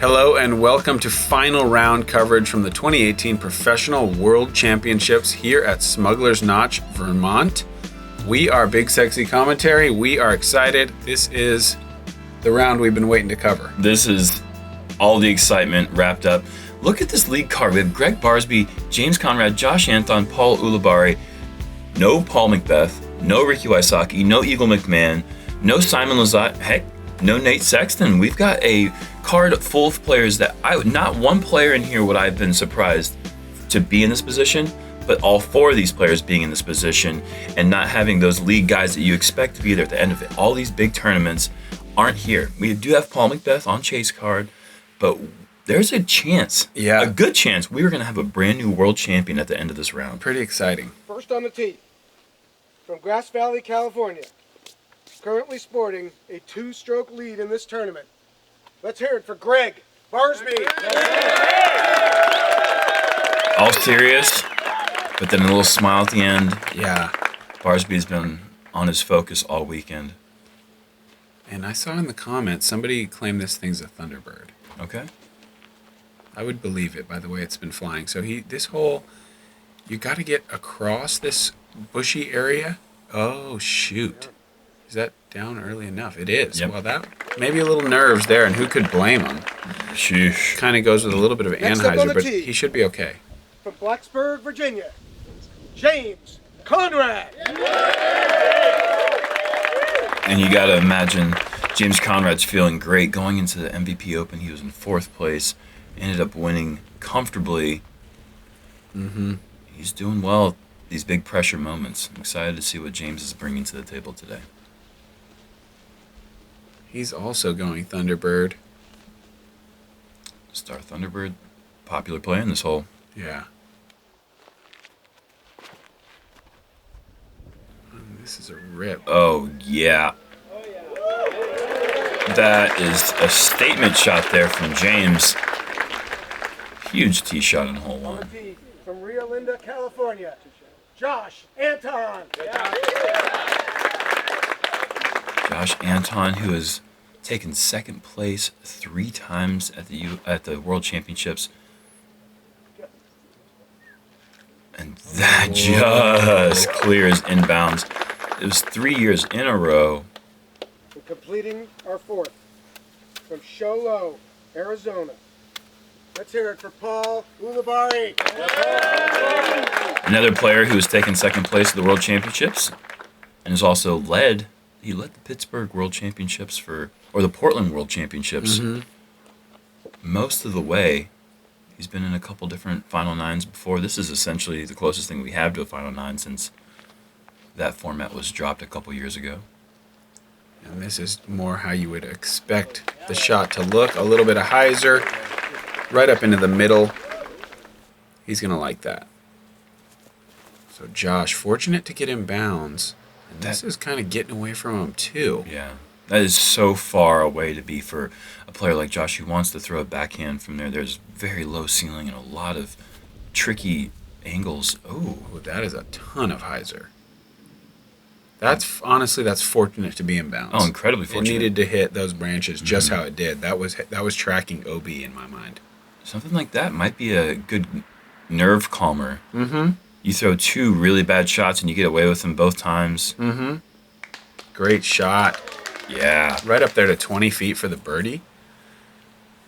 Hello and welcome to final round coverage from the 2018 Professional World Championships here at Smugglers Notch, Vermont. We are BigSexy Commentary. We are excited. This is the round we've been waiting to cover. This is all the excitement wrapped up. Look at this lead card. We have Gregg Barsby, James Conrad, Josh Anthon, Paul Ulibarri, no Paul Macbeth, no Ricky Wysocki, no Eagle McMahon, no Simon Lizotte, heck, no Nate Sexton. We've got a card full of players that not one player in here would I have been surprised to be in this position, but all four of these players being in this position and not having those league guys that you expect to be there at the end of it. All these big tournaments aren't here. We do have Paul Macbeth on chase card, but there's a chance, a good chance, we are going to have a brand new world champion at the end of this round. Pretty exciting. First on the tee, from Grass Valley, California, currently sporting a 2-stroke lead in this tournament. Let's hear it for Gregg Barsby. All serious, but then a little smile at the end. Yeah. Barsby's been on his focus all weekend. And I saw in the comments, somebody claimed this thing's a Thunderbird. Okay. I would believe it by the way it's been flying. So this hole, you got to get across this bushy area. Oh, shoot. Is that down early enough? It is. Yep. Well, that maybe a little nerves there, and who could blame him? Sheesh. Kind of goes with a little bit of Next up on Anheuser, the but tee. he should be okay. From Blacksburg, Virginia, James Conrad. And you got to imagine James Conrad's feeling great going into the MVP Open. He was in 4th place, ended up winning comfortably. Mm-hmm. He's doing well these big pressure moments. I'm excited to see what James is bringing to the table today. He's also going Thunderbird. Star Thunderbird, popular play in this hole. Yeah. And this is a rip. Oh, yeah. That is a statement shot there from James. Huge tee shot in hole On the 1. tee, from Rio Linda, California, Josh Anthon. Josh Anthon, who has taken 2nd place 3 times at the World Championships. And that just clears inbounds. It was 3 years in a row. We're completing our 4th, from Show Low, Arizona. Let's hear it for Paul Ulibarri. Another player who has taken 2nd place at the World Championships and has also led the Pittsburgh World Championships or the Portland World Championships most of the way. He's been in a couple different Final Nines before. This is essentially the closest thing we have to a Final Nine since that format was dropped a couple years ago. And this is more how you would expect the shot to look. A little bit of hyzer, right up into the middle. He's going to like that. So Josh, fortunate to get in bounds. And this is kind of getting away from him too. Yeah, that is so far away to be for a player like Josh who wants to throw a backhand from there. There's very low ceiling and a lot of tricky angles. Oh, that is a ton of hyzer. That's honestly, that's fortunate to be in bounds. Oh, incredibly fortunate. It needed to hit those branches just how it did. That was tracking OB in my mind. Something like that might be a good nerve calmer. Mm-hmm. You throw 2 really bad shots and you get away with them both times. Mm-hmm. Great shot. Yeah. Right up there to 20 feet for the birdie.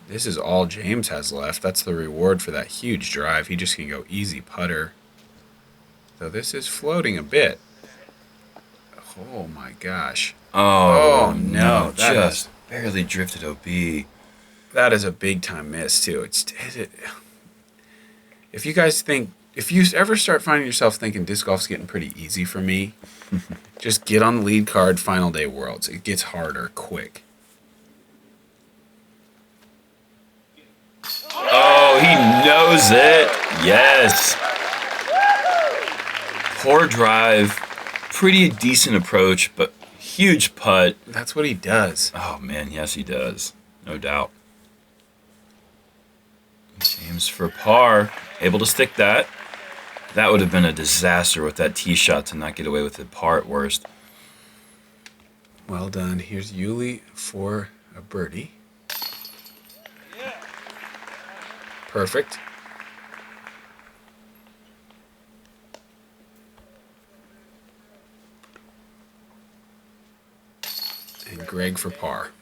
This is all James has left. That's the reward for that huge drive. He just can go easy putter. So this is floating a bit. Oh my gosh. Oh, no. That just barely drifted OB. That is a big time miss too. If you ever start finding yourself thinking disc golf's getting pretty easy for me, just get on the lead card Final Day Worlds. It gets harder quick. Oh, he knows it. Yes. Poor drive. Pretty decent approach, but huge putt. That's what he does. Oh, man, yes, he does. No doubt. James for par. Able to stick that. That would have been a disaster with that tee shot to not get away with it par at worst. Well done. Here's Yuli for a birdie. Perfect. And Gregg for par.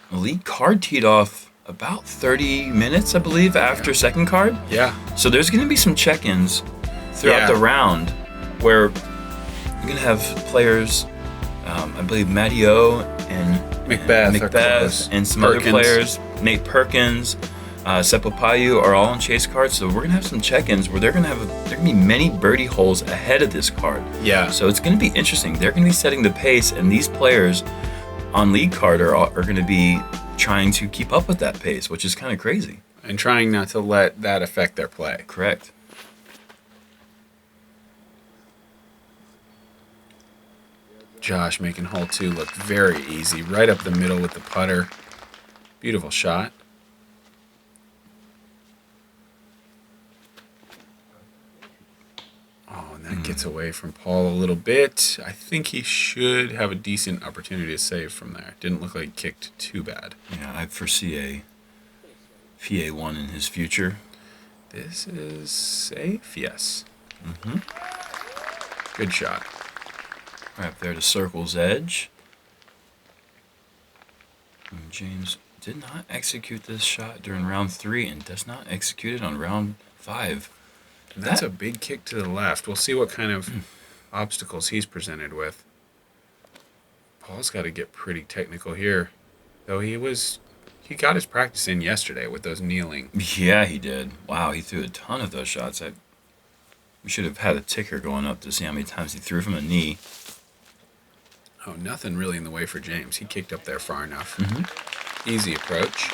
The lead card teed off about 30 minutes, I believe, after second card. Yeah. So there's going to be some check-ins throughout the round where you're going to have players, I believe Matty O and Macbeth and some Perkins. other players, Nate Perkins, Seppo Payu are all on chase cards. So we're going to have some check-ins where there are going to be many birdie holes ahead of this card. Yeah. So it's going to be interesting. They're going to be setting the pace, and these players on lead card are going to be trying to keep up with that pace, which is kind of crazy. And trying not to let that affect their play. Correct. Josh making hole 2 look very easy. Right up the middle with the putter. Beautiful shot. Oh, and that gets away from Paul a little bit. I think he should have a decent opportunity to save from there. Didn't look like he kicked too bad. Yeah, I foresee a PA1 in his future. This is safe, yes. Mm-hmm. Good shot. Right up there to circle's edge. And James did not execute this shot during round 3 and does not execute it on round 5. And that's a big kick to the left. We'll see what kind of obstacles he's presented with. Paul's got to get pretty technical here. Though he got his practice in yesterday with those kneeling. Yeah, he did. Wow, he threw a ton of those shots. We should have had a ticker going up to see how many times he threw from a knee. Oh, nothing really in the way for James. He kicked up there far enough. Mm-hmm. Easy approach.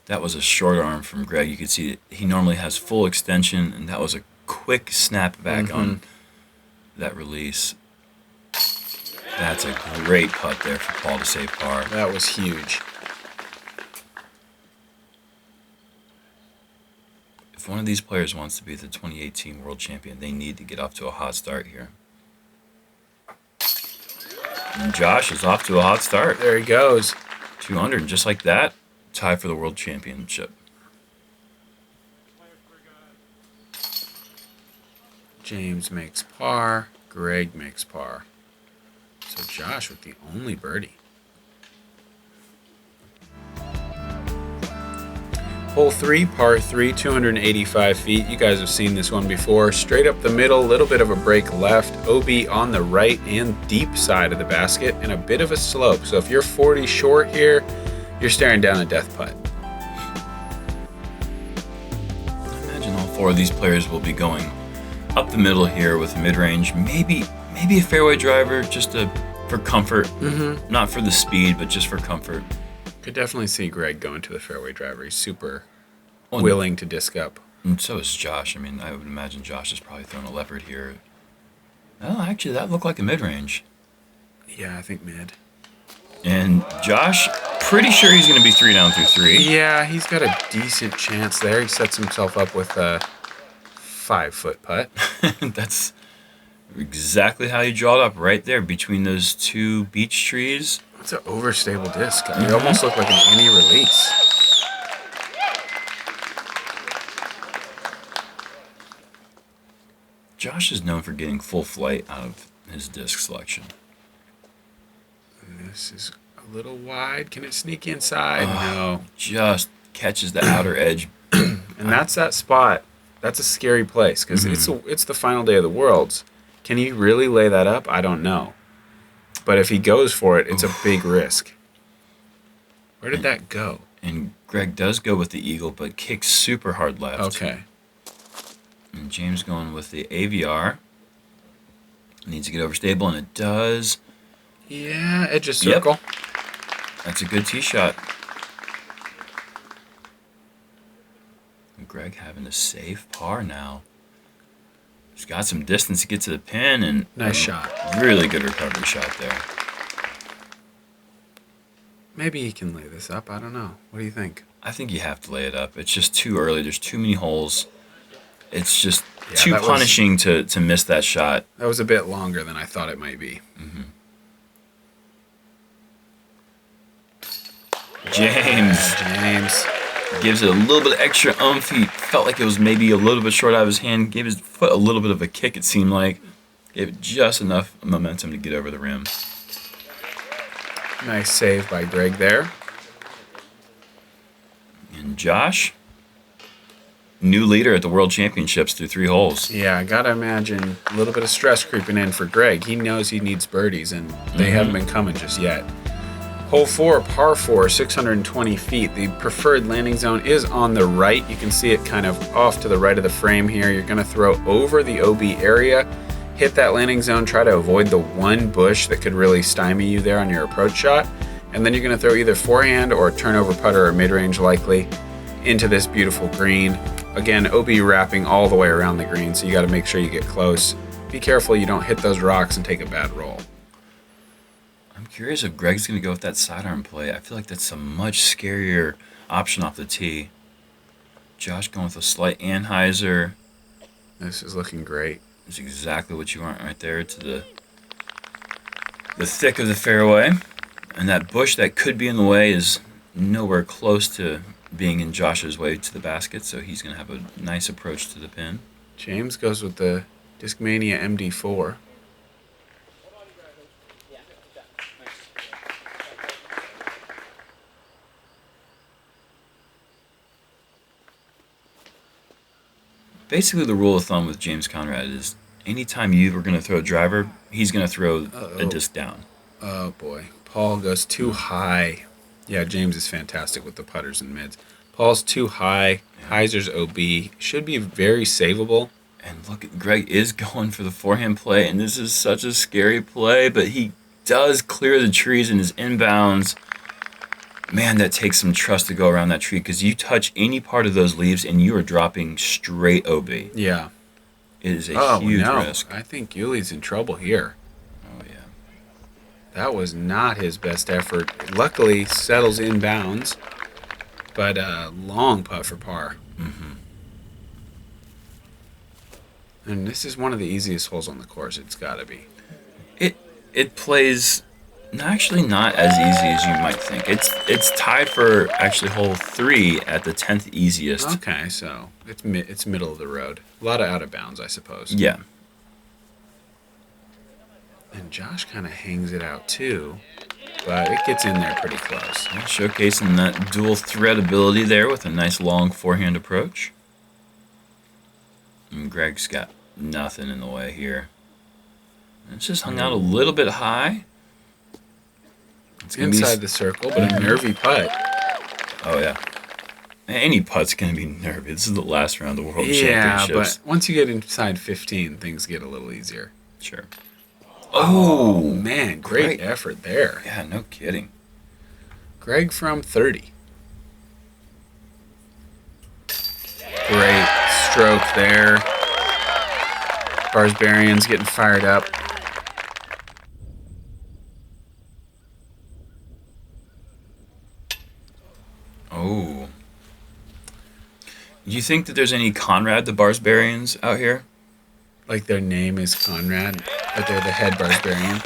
That was a short arm from Gregg. You could see he normally has full extension, and that was a quick snap back on that release. That's a great putt there for Paul to save par. That was huge. If one of these players wants to be the 2018 World Champion, they need to get off to a hot start here. And Josh is off to a hot start. There he goes. 200, just like that, tie for the World Championship. James makes par. Gregg makes par. So Josh with the only birdie. Hole 3, par 3, 285 feet. You guys have seen this one before. Straight up the middle, a little bit of a break left. OB on the right and deep side of the basket, and a bit of a slope. So if you're 40 short here, you're staring down a death putt. I imagine all 4 of these players will be going up the middle here with mid-range. Maybe a fairway driver just for comfort. Not for the speed, but just for comfort. Could definitely see Gregg going to the fairway driver. He's super willing to disc up. And so is Josh. I mean, I would imagine Josh is probably throwing a leopard here. Oh, actually, that looked like a mid-range. Yeah, I think mid. And Josh, pretty sure he's going to be 3 down through 3. Yeah, he's got a decent chance there. He sets himself up with a 5-foot putt. That's exactly how you draw it up, right there between those 2 beech trees. It's an overstable disc. It almost looked like an any release. Josh is known for getting full flight out of his disc selection. And this is a little wide. Can it sneak inside? No. Just catches the outer edge. And that's that spot. That's a scary place because it's the final day of the Worlds. Can he really lay that up? I don't know. But if he goes for it, it's a big risk. Where did that go? And Gregg does go with the eagle, but kicks super hard left. Okay. And James going with the AVR. Needs to get overstable, and it does. Yeah, edge of circle. Yep. That's a good tee shot. And Gregg having a safe par now. He's got some distance to get to the pin, and Nice shot. Really good recovery shot there. Maybe he can lay this up. I don't know. What do you think? I think you have to lay it up. It's just too early. There's too many holes. It's just too that was- punishing to miss that shot. That was a bit longer than I thought it might be. James gives it a little bit of extra oomph. He felt like it was maybe a little bit short out of his hand. Gave his foot a little bit of a kick, it seemed like. Gave it just enough momentum to get over the rim. Nice save by Gregg there. And Josh, new leader at the World Championships through 3 holes. Yeah, I gotta imagine a little bit of stress creeping in for Gregg. He knows he needs birdies, and they haven't been coming just yet. Hole 4, par 4, 620 feet. The preferred landing zone is on the right. You can see it kind of off to the right of the frame here. You're gonna throw over the OB area, hit that landing zone, try to avoid the one bush that could really stymie you there on your approach shot. And then you're gonna throw either forehand or turnover putter or mid-range likely into this beautiful green. Again, OB wrapping all the way around the green, so you gotta make sure you get close. Be careful you don't hit those rocks and take a bad roll. I'm curious if Gregg's going to go with that sidearm play. I feel like that's a much scarier option off the tee. Josh going with a slight Anheuser. This is looking great. It's exactly what you want right there to the thick of the fairway. And that bush that could be in the way is nowhere close to being in Josh's way to the basket, so he's going to have a nice approach to the pin. James goes with the Discmania MD4. Basically, the rule of thumb with James Conrad is anytime you are going to throw a driver, he's going to throw a disc down. Oh boy, Paul goes too high. Yeah, James is fantastic with the putters and mids. Paul's too high. Heiser's OB. Should be very savable. And look, Gregg is going for the forehand play, and this is such a scary play, but he does clear the trees in his inbounds. Man, that takes some trust to go around that tree, because you touch any part of those leaves and you are dropping straight OB. Yeah. It is a huge risk. I think Uli's in trouble here. Oh, yeah. That was not his best effort. Luckily, settles inbounds, but a long putt for par. And this is one of the easiest holes on the course. It's got to be. It plays actually not as easy as you might think. It's tied for actually hole 3 at the 10th easiest. Okay, so it's middle of the road. A lot of out of bounds, I suppose. Yeah. And Josh kind of hangs it out too, but it gets in there pretty close. Showcasing that dual thread ability there with a nice long forehand approach. And Gregg's got nothing in the way here. It's just hung out a little bit high. It's inside the circle, but a nervy putt. Oh, yeah. Any putt's going to be nervy. This is the last round of World Yeah, Championships. but once you get inside 15, things get a little easier. Sure. Oh, man, great effort there. Yeah, no kidding. Gregg from 30. Great stroke there. Barsbarian's getting fired up. Oh. Do you think that there's any Conrad the Barsbarians out here? Like their name is Conrad, but they're the head Barsbarian.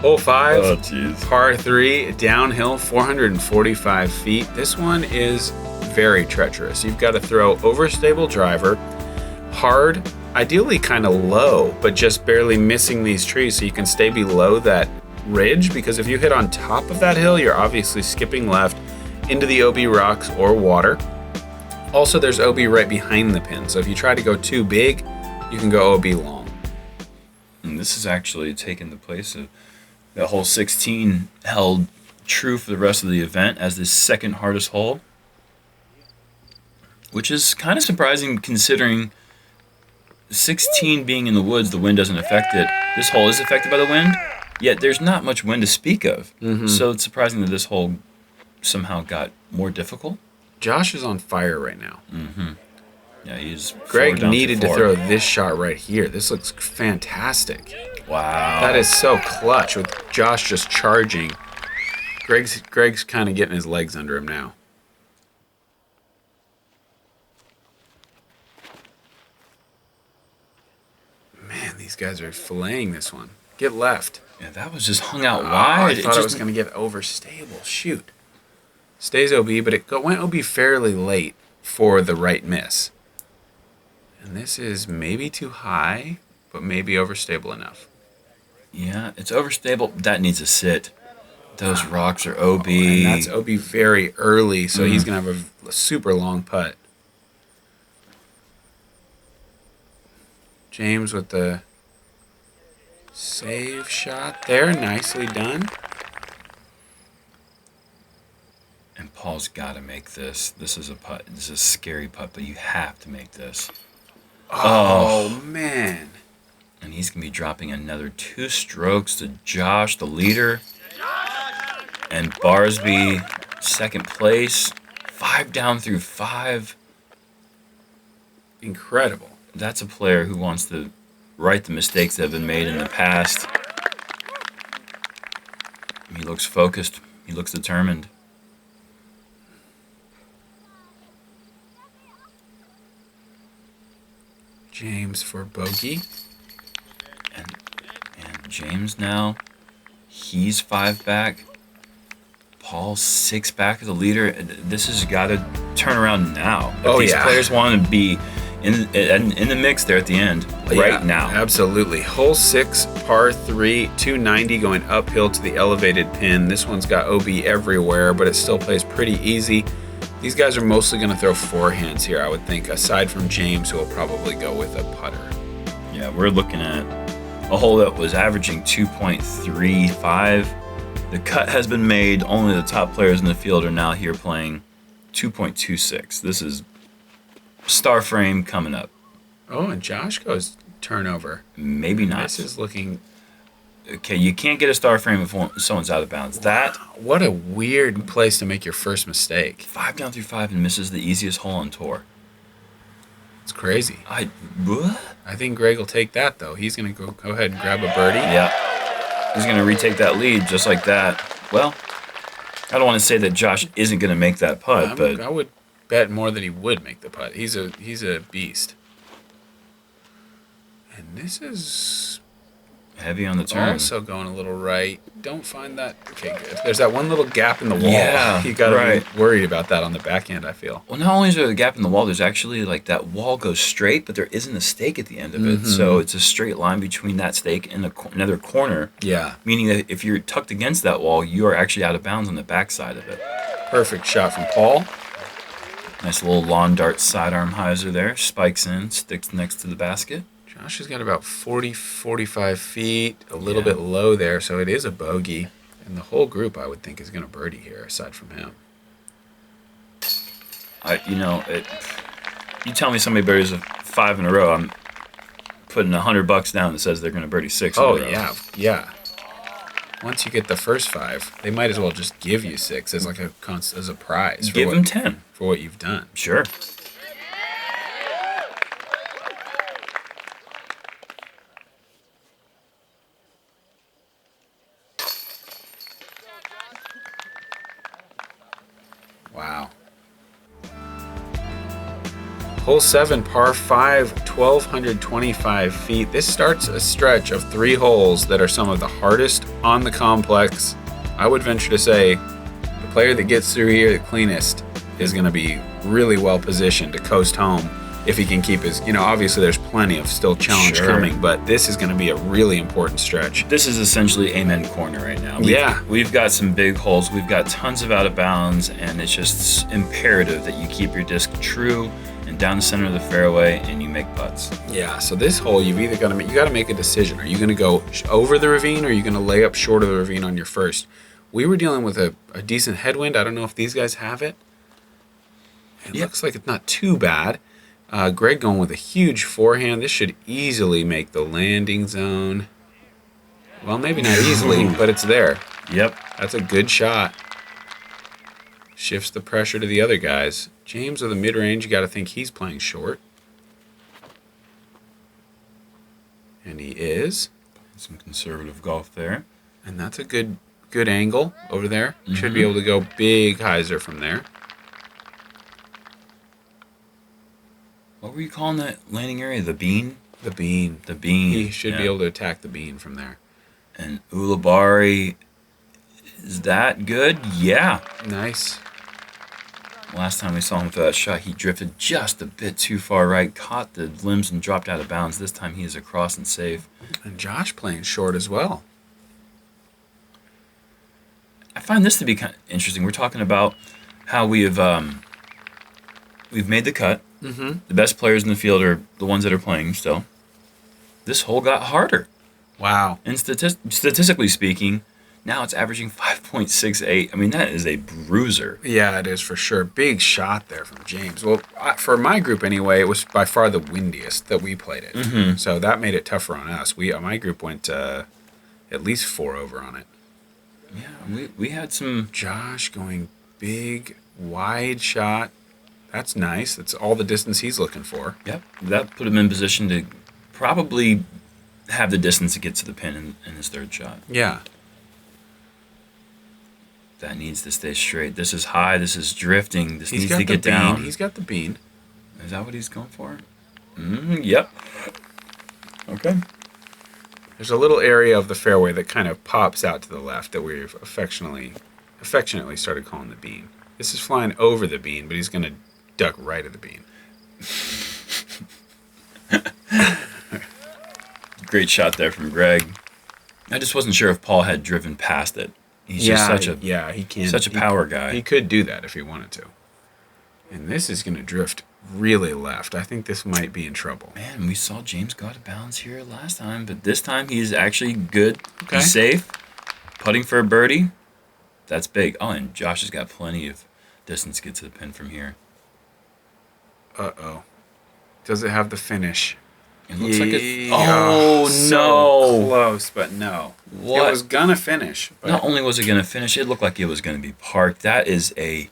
Hole 5, Oh, jeez. par 3, downhill 445 feet. This one is very treacherous. You've got to throw overstable driver, hard, ideally kind of low, but just barely missing these trees so you can stay below that ridge, because if you hit on top of that hill, you're obviously skipping left into the OB rocks or water. Also, there's OB right behind the pin, so if you try to go too big, you can go OB long. And this is actually taking the place of that hole 16 held true for the rest of the event as the second hardest hole, which is kind of surprising considering 16 being in the woods, the wind doesn't affect it. This hole is affected by the wind, yet there's not much wind to speak of. So it's surprising that this hole somehow got more difficult. Josh is on fire right now. Yeah, he's Gregg down needed to four. throw this shot right here. This looks fantastic. Wow. That is so clutch with Josh just charging. Gregg's kind of getting his legs under him now. Man, these guys are filleting this one. Get left. Yeah, that was just hung out Oh, wide. I thought it was going to get overstable. Shoot. Stays OB, but it went OB fairly late for the right miss. And this is maybe too high, but maybe overstable enough. Yeah, it's overstable. That needs to sit. Those rocks are OB. And that's OB very early, so he's going to have a super long putt. James with the save shot there. Nicely done. And Paul's got to make this. This is a putt. This is a scary putt, but you have to make this. Oh, man. And he's going to be dropping another 2 strokes to Josh, the leader. And Barsby, second place. 5 down through 5. Incredible. That's a player who wants to right the mistakes that have been made in the past. He looks focused. He looks determined. James for bogey. And James now, he's 5 back. Paul's 6 back as the leader. This has got to turn around now. If these players want to be in the mix there at the end, right now. Absolutely. Hole 6, par 3, 290 going uphill to the elevated pin. This one's got OB everywhere, but it still plays pretty easy. These guys are mostly going to throw forehands here, I would think, aside from James, who will probably go with a putter. Yeah, we're looking at a hole that was averaging 2.35. The cut has been made. Only the top players in the field are now here playing 2.26. This is star frame coming up. Oh, and Josh goes turnover. Maybe not. This is looking... Okay, you can't get a star frame if someone's out of bounds. That... What a weird place to make your first mistake. 5 down through 5 and misses the easiest hole on tour. It's crazy. What? I think Gregg will take that, though. He's going to go ahead and grab a birdie. Yeah. He's going to retake that lead just like that. Well, I don't want to say that Josh isn't going to make that putt, but... I would bet more that he would make the putt. He's a beast. And this is... heavy on the turn. Also going a little right. Don't find that... Okay, good. There's that one little gap in the wall. Yeah, you got to be worried about that on the backhand, I feel. Well, not only is there a gap in the wall, there's actually like that wall goes straight, but there isn't a stake at the end of it. So it's a straight line between that stake and another corner. Yeah. Meaning that if you're tucked against that wall, you are actually out of bounds on the backside of it. Perfect shot from Paul. Nice little lawn dart sidearm hyzer there. Spikes in, sticks next to the basket. Josh has got about 40, 45 feet, a little bit low there, so it is a bogey. And the whole group, I would think, is going to birdie here, aside from him. You tell me somebody birdies 5 in a row, I'm putting $100 down that says they're going to birdie 6 in a row. Oh, yeah. Once you get the first 5, they might as well just give you 6 as like as a prize. Give them 10. For what you've done. Sure. Wow. Hole 7, par 5, 1,225 feet. This starts a stretch of 3 holes that are some of the hardest on the complex. I would venture to say the player that gets through here the cleanest is going to be really well positioned to coast home if he can keep his, obviously there's plenty of still challenge coming, but this is going to be a really important stretch. This is essentially Amen Corner right now. We've got some big holes. We've got tons of out of bounds, and it's just imperative that you keep your disc true and down the center of the fairway, and you make putts. Yeah, so this hole, you've either got to make a decision. Are you going to go over the ravine, or are you going to lay up short of the ravine on your first? We were dealing with a decent headwind. I don't know if these guys have it. It looks like it's not too bad. Gregg going with a huge forehand. This should easily make the landing zone. Well, maybe not easily, but it's there. Yep. That's a good shot. Shifts the pressure to the other guys. James with a mid-range, you got to think he's playing short. And he is. Some conservative golf there. And that's a good angle over there. Should be able to go big hyzer from there. What were you calling that landing area? The bean? The bean. The bean. He should be able to attack the bean from there. And Ulibarri, is that good? Yeah. Nice. Last time we saw him for that shot, he drifted just a bit too far right, caught the limbs and dropped out of bounds. This time he is across and safe. And Josh playing short as well. I find this to be kind of interesting. We're talking about how we've made the cut. The best players in the field are the ones that are playing still. This hole got harder. Wow. And statistically speaking, now it's averaging 5.68. I mean, that is a bruiser. Yeah, it is for sure. Big shot there from James. Well, for my group anyway, it was by far the windiest that we played it. So that made it tougher on us. My group went at least 4 over on it. Yeah, we had some... Josh going big, wide shot. That's nice. That's all the distance he's looking for. Yep, that put him in position to probably have the distance to get to the pin in his third shot. Yeah. That needs to stay straight. This is high. This is drifting. This needs to get bean. down. He's got the bean. Is that what he's going for? Yep. Okay. There's a little area of the fairway that kind of pops out to the left that we've affectionately started calling the bean. This is flying over the bean, but he's going to duck right at the bean. Great shot there from Gregg. I just wasn't sure if Paul had driven past it. He's just such a power guy. He could do that if he wanted to. And this is going to drift really left. I think this might be in trouble. Man, we saw James go out of bounds here last time, but this time he's actually good. Okay. He's safe. Putting for a birdie. That's big. Oh, and Josh has got plenty of distance to get to the pin from here. Uh-oh. Does it have the finish? It looks like it. Oh, no. So close, but no. What? It was going to finish. But Not only was it going to finish, it looked like it was going to be parked. That is a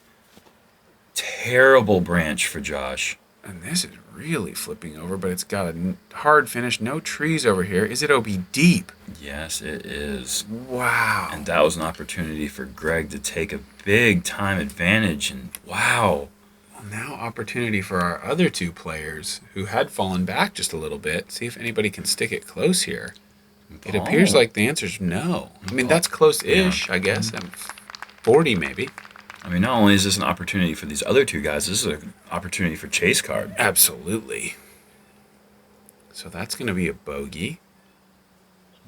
terrible branch for Josh. And this is really flipping over, but it's got a hard finish. No trees over here. Is it OB deep? Yes, it is. Wow. And that was an opportunity for Gregg to take a big time advantage. And wow. Well, now opportunity for our other two players who had fallen back just a little bit. See if anybody can stick it close here. It appears like the answer's no. I mean, that's close-ish, I guess. 40 maybe. I mean, not only is this an opportunity for these other two guys, this is an opportunity for chase card. Absolutely. So that's going to be a bogey.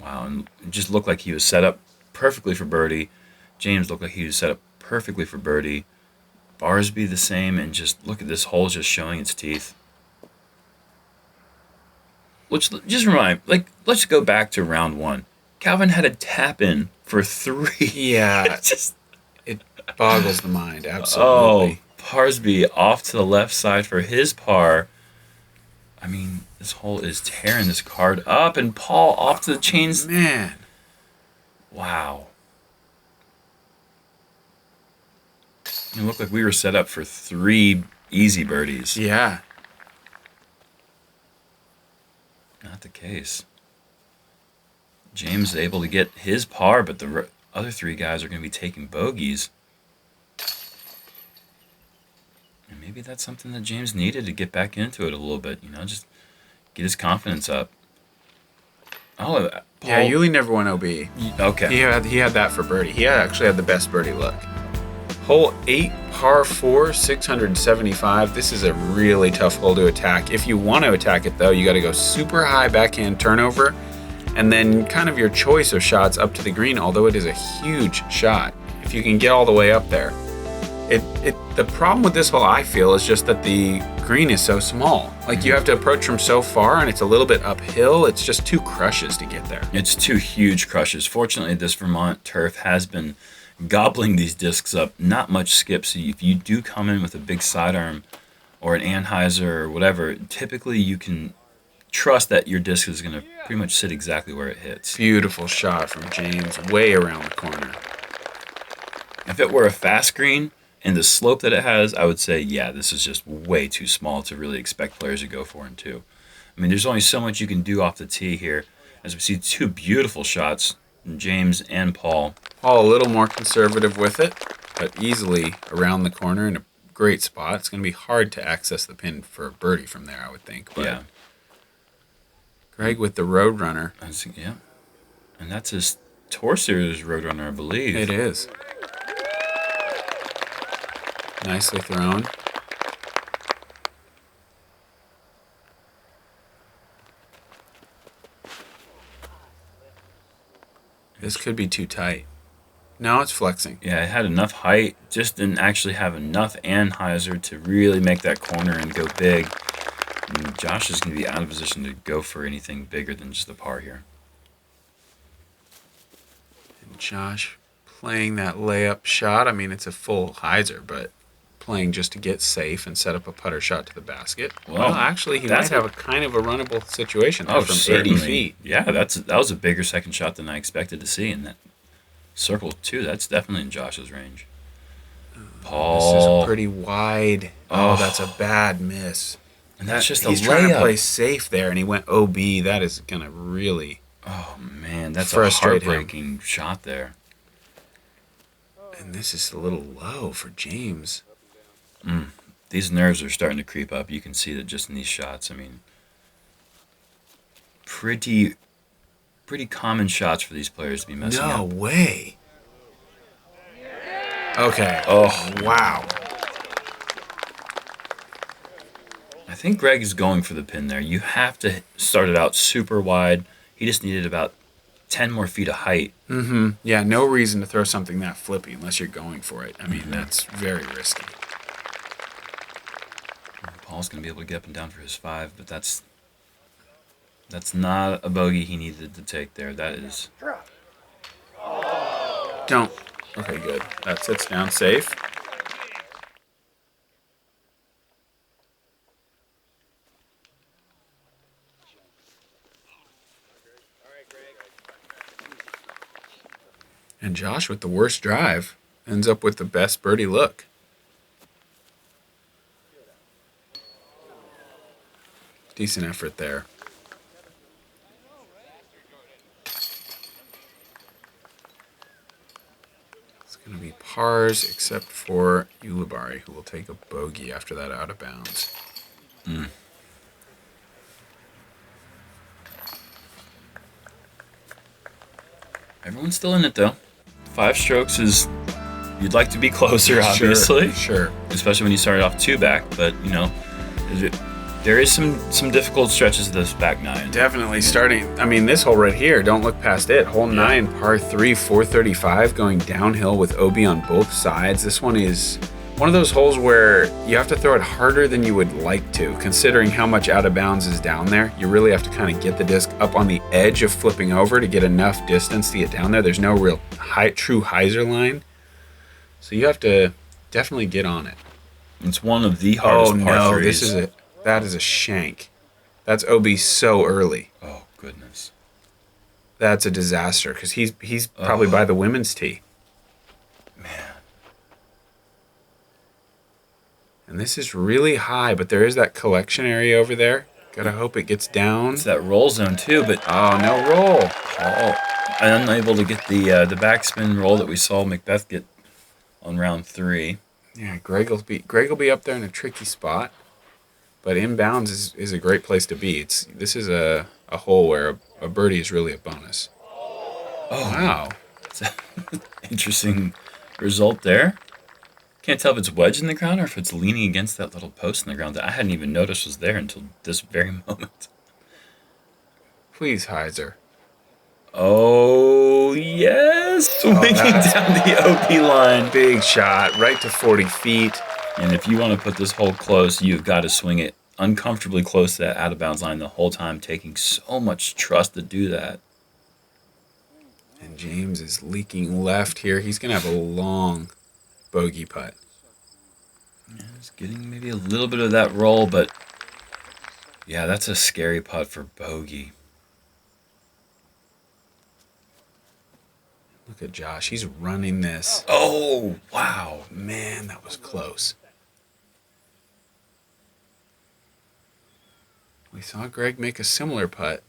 Wow, and it just looked like he was set up perfectly for birdie. James looked like he was set up perfectly for birdie. Barsby the same, and just look at this hole just showing its teeth. Which, just remind, let's go back to round 1. Calvin had a tap in for 3. Yeah. It boggles the mind, absolutely. Oh, Barsby off to the left side for his par. I mean, this hole is tearing this card up, and Paul off to the chains. Man. Wow. It looked like we were set up for 3 easy birdies. Yeah. Not the case. James is able to get his par, but the other 3 guys are going to be taking bogeys. And maybe that's something that James needed to get back into it a little bit, just get his confidence up. Oh, Paul. Yeah, Uli never won OB. Okay. He had that for birdie. He actually had the best birdie look. Hole 8, par 4, 675. This is a really tough hole to attack. If you want to attack it, though, you got to go super high backhand turnover, and then kind of your choice of shots up to the green, although it is a huge shot. If you can get all the way up there. The problem with this hole, I feel, is just that the green is so small. Like, you have to approach from so far, and it's a little bit uphill. It's just 2 crushes to get there. It's 2 huge crushes. Fortunately, this Vermont turf has been gobbling these discs up. Not much skip, so if you do come in with a big sidearm or an Anheuser or whatever, typically you can trust that your disc is going to pretty much sit exactly where it hits. Beautiful shot from James, way around the corner. If it were a fast green and the slope that it has, I would say, yeah, this is just way too small to really expect players to go for in two. I mean, there's only so much you can do off the tee here. As we see two beautiful shots from James and Paul. Paul a little more conservative with it, but easily around the corner in a great spot. It's going to be hard to access the pin for a birdie from there, I would think. But Yeah. Gregg with the Roadrunner. Yeah. And that's his Tour Series Roadrunner, I believe. It is. Nicely thrown. This could be too tight. No, it's flexing. Yeah, it had enough height, just didn't actually have enough anhyzer to really make that corner and go big. And Josh is going to be out of position to go for anything bigger than just a par here. And Josh playing that layup shot. I mean, it's a full hyzer, but playing just to get safe and set up a putter shot to the basket. Well, actually, he might have a kind of a runnable situation there from certainly. 80 feet. Yeah, that was a bigger second shot than I expected to see. And that circle, too, that's definitely in Josh's range. Paul. This is pretty wide. Oh, that's a bad miss. And that's just he's a layup. trying to play safe there, and he went OB. That is going to really man, that's frustrate a heartbreaking shot there. And this is a little low for James. These nerves are starting to creep up. You can see that just in these shots. I mean, pretty common shots for these players to be messing up. No way. Okay. Oh, Wow. I think Gregg is going for the pin there. You have to start it out super wide. He just needed about 10 more feet of height. Mm-hmm. Yeah, no reason to throw something that flippy unless you're going for it. I mean, that's very risky. Paul's going to be able to get up and down for his 5, but that's not a bogey he needed to take there. That is... Don't. Okay, good. That sits down safe. And Josh, with the worst drive, ends up with the best birdie look. Decent effort there. It's going to be pars except for Ulibarri, who will take a bogey after that out of bounds. Everyone's still in it, though. 5 strokes is... You'd like to be closer, obviously. Sure. Especially when you started off 2 back. But, you know, there is some difficult stretches of this back 9. Definitely starting. I mean, this hole right here, don't look past it. Hole 9, par 3, 435, going downhill with OB on both sides. This one is one of those holes where you have to throw it harder than you would like to, considering how much out of bounds is down there. You really have to kind of get the disc up on the edge of flipping over to get enough distance to get down there. There's no real true hyzer line. So you have to definitely get on it. It's one of the hardest par 3s. That is a shank. That's OB so early. Oh, goodness. That's a disaster because he's probably by the women's tee. Man. And this is really high, but there is that collection area over there. Gotta hope it gets down. It's that roll zone, too, but... Oh, no roll. Oh, unable to get the backspin roll that we saw Macbeth get on round 3. Yeah, Gregg will be up there in a tricky spot, but inbounds is a great place to be. This is a hole where a birdie is really a bonus. Oh, Wow. That's an interesting result there. Can't tell if it's wedged in the ground or if it's leaning against that little post in the ground that I hadn't even noticed was there until this very moment. Please, hyzer. Oh, yes! Swinging down the OP line. Big shot, right to 40 feet. And if you want to put this hole close, you've got to swing it uncomfortably close to that out-of-bounds line the whole time, taking so much trust to do that. And James is leaking left here. He's going to have a long bogey putt. Yeah, he's getting maybe a little bit of that roll, but yeah, that's a scary putt for bogey. Look at Josh. He's running this. Oh, wow. Man, that was close. We saw Gregg make a similar putt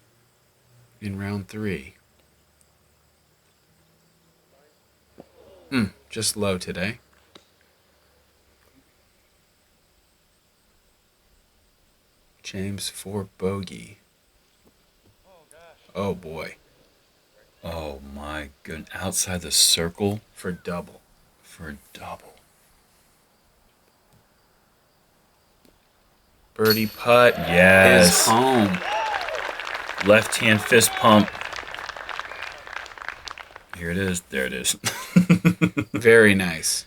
in round 3. Just low today. James for bogey. Oh boy. Oh my goodness. Outside the circle For double. for double. Birdie putt Yes. is home. Left hand fist pump. Here it is. There it is. Very nice.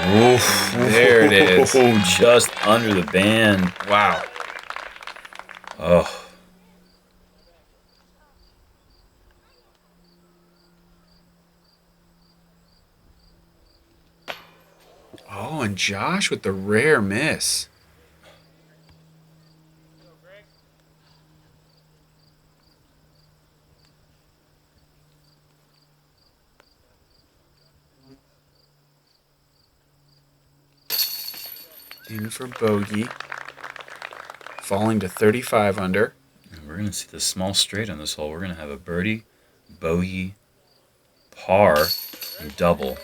Oof. There it is. Oh, just under the band. Wow. Oh. Oh, and Josh with the rare miss. In for bogey. Falling to 35 under. And we're going to see the small straight on this hole. We're going to have a birdie, bogey, par, and double.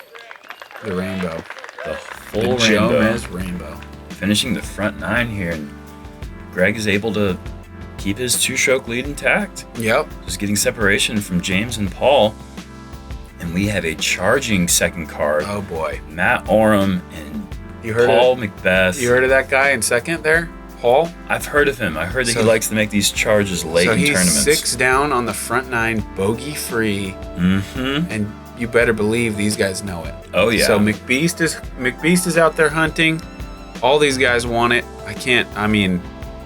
The rainbow. The full The rainbow. Jomez rainbow. Finishing the front 9 here. And Gregg is able to keep his 2-stroke lead intact. Yep. Just getting separation from James and Paul. And we have a charging second card. Oh boy. Matt Oram and You heard Paul of Macbeth. You heard of that guy in second there? Paul? I've heard of him. I heard that So- he likes to make these charges late So in he's tournaments. 6 down on the front 9, bogey free, Mm-hmm. and you better believe these guys know it. Oh yeah. So McBeast is out there hunting. All these guys want it.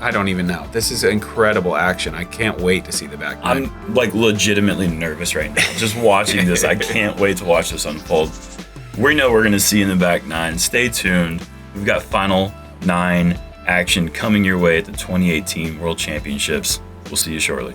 I don't even know. This is incredible action. I can't wait to see the back nine. I'm like legitimately nervous right now. Just watching this. I can't wait to watch this unfold. We know we're going to see in the back 9. Stay tuned. We've got final 9 action coming your way at the 2018 World Championships. We'll see you shortly.